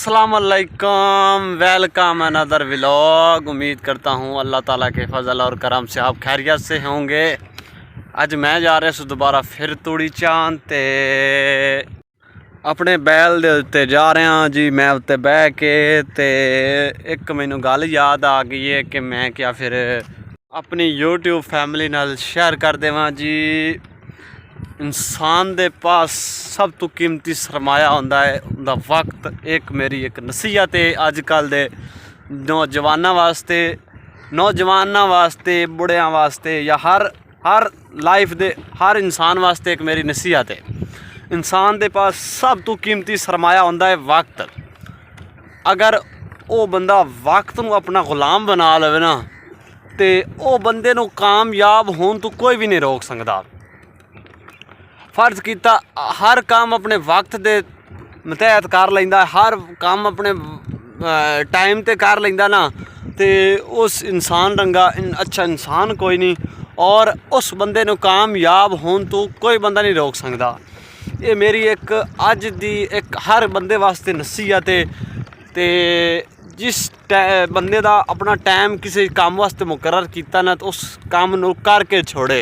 अस्सलामुअलैकुम, welcome another vlog. उम्मीद करता हूँ अल्लाह ताला के फजल और करम से आप खैरियत से होंगे। अज मैं जा रहा हूँ दोबारा फिर तूड़ी चांद ते अपने बैल दे उत्ते जा रहा जी। मैं उत्ते बह के ते एक मैनू गल याद आ गई है कि मैं क्या फिर अपनी यूट्यूब फैमिली नाल शेयर कर देवां जी। इंसान दे पास सब तो कीमती सरमाया होंदा है उनका वक्त। एक मेरी एक नसीहत है अजकल दे नौजवानों वास्ते, बुढ़िया वास्ते या हर लाइफ दे हर इंसान वास्ते एक मेरी नसीहत है। इंसान दे पास सब तो कीमती सरमाया होंदा है वक्त। अगर वो बंदा वक्त नू अपना गुलाम बना लवे ना तो वो बंदे नू कामयाब होने तो कोई भी नहीं रोक सकता। फर्ज किया हर काम अपने वक्त दे मतहत कर लेंदा, हर काम अपने टाइम ते कर लेंदा ना तो उस इंसान रंगा अच्छा इंसान कोई नहीं, और उस बंदे नू कामयाब होने तो कोई बंदा नहीं रोक सकता। ये मेरी एक अज दी एक हर बंदे वास्ते नसीहत है। तो जिस बंदे दा अपना टाइम किसी काम वास्ते मुकर्रर किया ना तो उस काम नू करके छोड़े,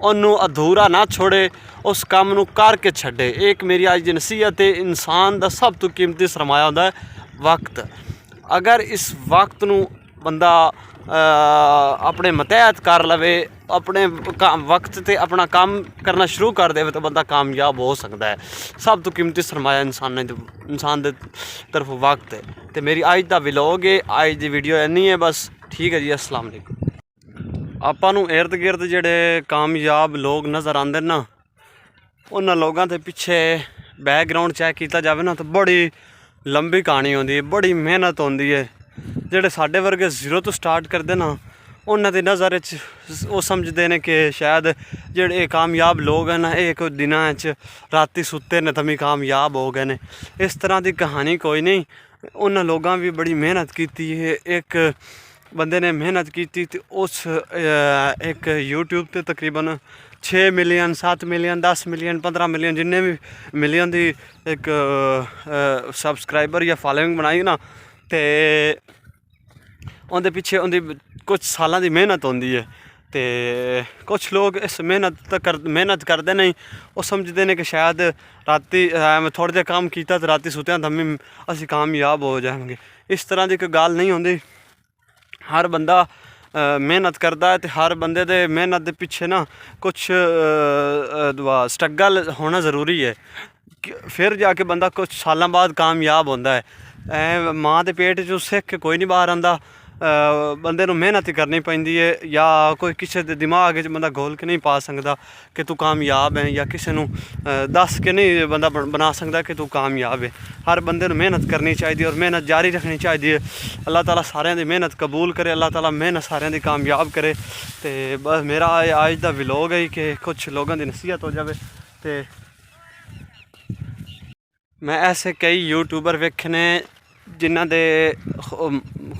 उन्होंने अधूरा ना छोड़े, उस काम नू करके छड्डे। एक मेरी अज दी नसीहत है। इंसान दा सब तो कीमती सरमाया होंदा है वक्त। अगर इस वक्त नू बंदा अपने मतहत कर लवे, अपने वक्त ते अपना काम करना शुरू कर दे तो बंदा कामयाब हो सकता है। सब तो कीमती सरमाया इंसान दे तरफ वक्त है। तो मेरी अज दा व्लॉग है, अज दी वीडियो इन्नी है बस। ठीक है जी, अस्सलाम वालेकुम। आपां नू इर्द गिर्द जिहड़े कामयाब लोग नज़र आते ना, उन्होंने लोगों के पिछे बैकग्राउंड चैक किया जाए ना तो बड़ी लंबी कहानी होंदी है, बड़ी मेहनत होंदी है। जिहड़े साडे वर्गे जीरो तो स्टार्ट करते ना उन्होंने दी नज़र वो समझते हैं कि शायद जिहड़े कामयाब लोग हैं ना एक दिनां च राती सुते ने तभी कामयाब हो गए ने। इस तरह की कहानी कोई नहीं। उन्होंने लोगों भी बड़ी मेहनत की है। एक बंदे ने मेहनत की थी तो उस एक यूट्यूब पे तकरीबन 6 मिलियन 7 मिलियन 10 मिलियन 15 मिलियन जिन्ने भी मिलियन की एक सबसक्राइबर या फॉलोइंग बनाई ना तो उनके पिछे उनकी कुछ सालों की मेहनत होंदी है। तो कुछ लोग इस मेहनत करते नहीं, वो समझते हैं कि शायद राती थोड़ा जिहा काम किया तो राती सुत्या थम्मी असीं कामयाब हो जाएंगे। इस तरह की कोई गल नहीं होंदी। हर बंदा मेहनत करता है तो हर बंदे दे मेहनत के पिछे ना कुछ स्ट्रगल होना ज़रूरी है। फिर जाके बंदा कुछ सालों बाद कामयाब होता है। माँ के पेट चो सिख के कोई नहीं बाहर आंदा, बंदे नू मेहनत ही करनी पैंदी है। या कोई किसी के दिमाग च बंदा घोल के नहीं पा सकता कि तू कामयाब है, या किसी नू दस के नहीं बंदा बना सकता कि तू कामयाब है। हर बंदे नू मेहनत करनी चाहिए और मेहनत जारी रखनी चाहिए। अल्लाह ताला सारिਆਂ दी मेहनत कबूल करे, अल्लाह ताला मेहनत सारिਆਂ दी कामयाब करे। तो बस मेरा अज दा व्लॉग है कि कुछ लोगों की नसीहत हो जाए। तो मैं ऐसे कई यूट्यूबर वेखे ने जिन्हां दे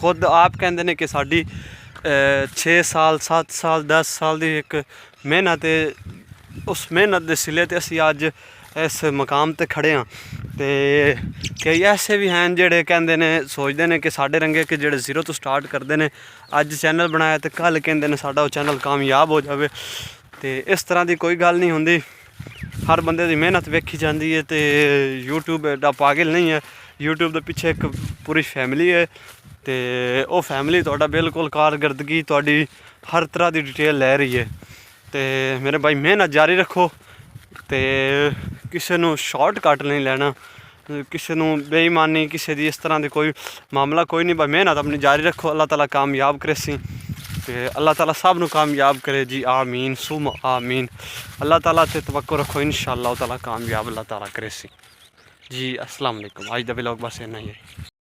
खुद आप कहते हैं कि साड़ी 6 साल 7 साल 10 साल की एक मेहनत है। उस मेहनत के सिले ते असीं अज इस मकाम ते खड़े हाँ। तो कई ऐसे भी हैं जिहड़े कहते ने सोचते हैं कि साढ़े रंगे कि जिहड़े जीरो तो स्टार्ट करते हैं अज चैनल बनाया तो कल कहते हैं साडा चैनल कामयाब हो जाए। तो इस तरह की कोई गल नहीं होंदी। हर बंदे की मेहनत वेखी जाती है। तो यूट्यूब एडा पागल नहीं है। यूट्यूब के पिछे एक पूरी फैमिली है। तो वो फैमिली तुहाडा बिल्कुल कारकर्दगी तुहाडी हर तरह की डिटेल लै रही है। तो मेरे भाई मेहनत जारी रखो। तो किसी नू शॉर्टकट नहीं लेना, किसी नू बेईमानी किसी की इस तरह की कोई मामला कोई नहीं। भाई मेहनत अपनी जारी रखो, अल्लाह ताला कामयाब करे सी। तो अल्लाह ताला सब नू कामयाब करे जी, आमीन सुम आमीन। अल्लाह ताला ते तवक्कुल रखो, इंशाअल्लाह ताला कामयाब अल्लाह ताला करे सी जी। अस्सलाम वालेकुम। आज दा व्लॉग बस इन्ना ही है।